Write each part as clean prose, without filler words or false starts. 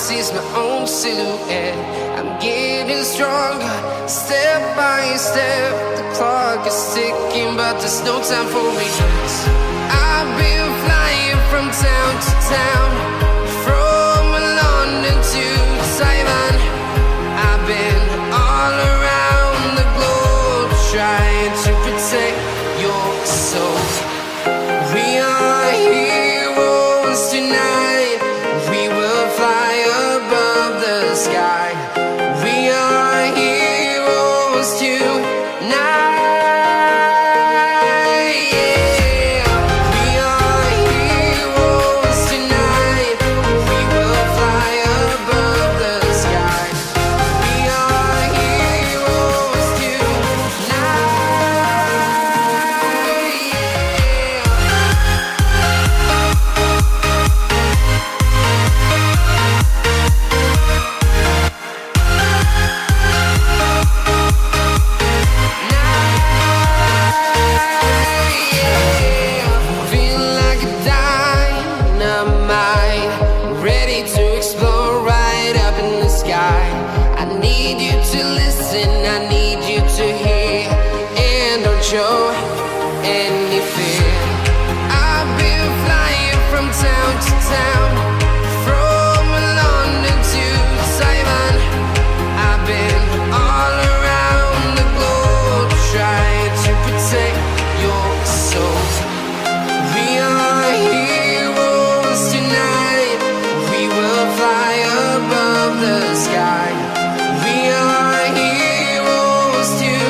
sees my own silhouette. I'm getting stronger, step by step. The clock is ticking, but there's no time for regrets. I've been flying from town to town, from London to Taiwan. I've been all around the globe, trying to protect your soul. We are heroes tonight. We will fly above the sky. We are heroes tonight. Show any fear. I've been flying from town to town, from London to Taiwan. I've been all around the globe, trying to protect your soul. We are heroes tonight. We will fly above the sky. We are heroes tonight.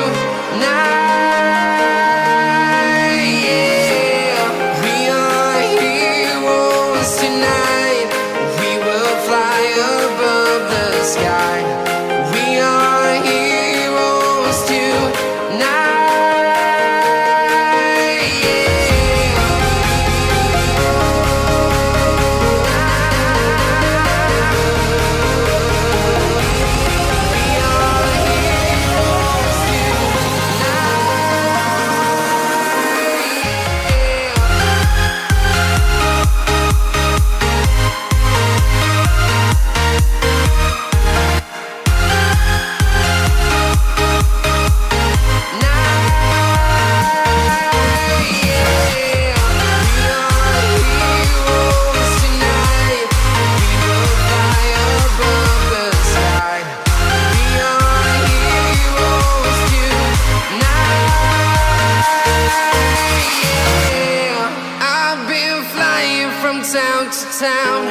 Town to town,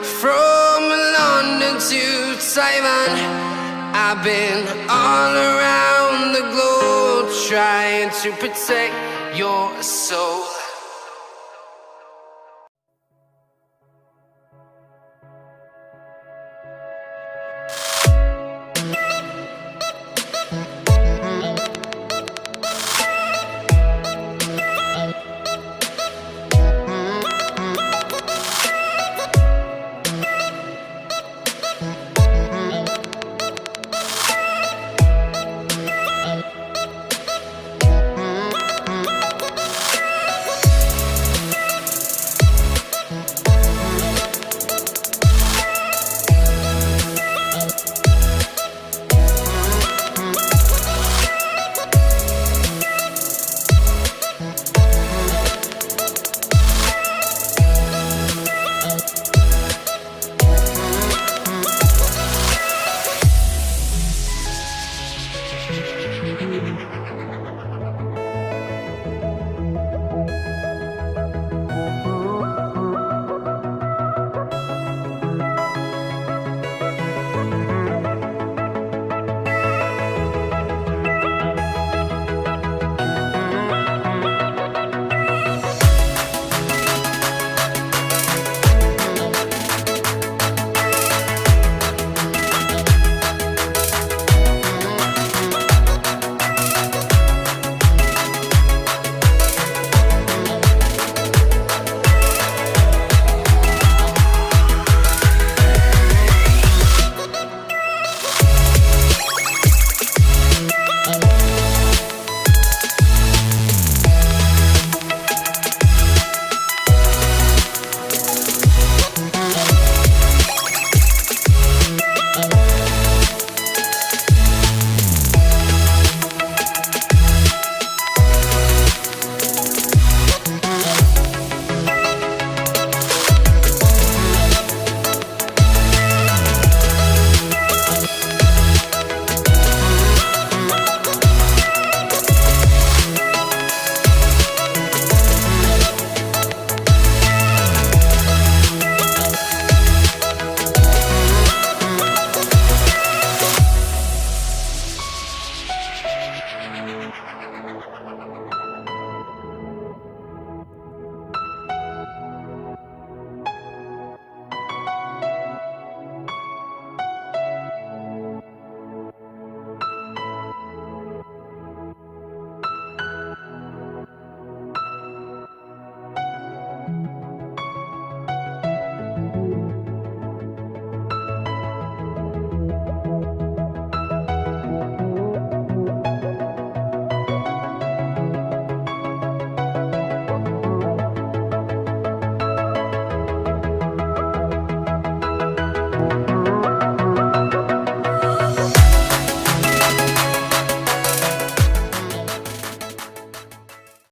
from London to Taiwan. I've been all around the globe, trying to protect your soul.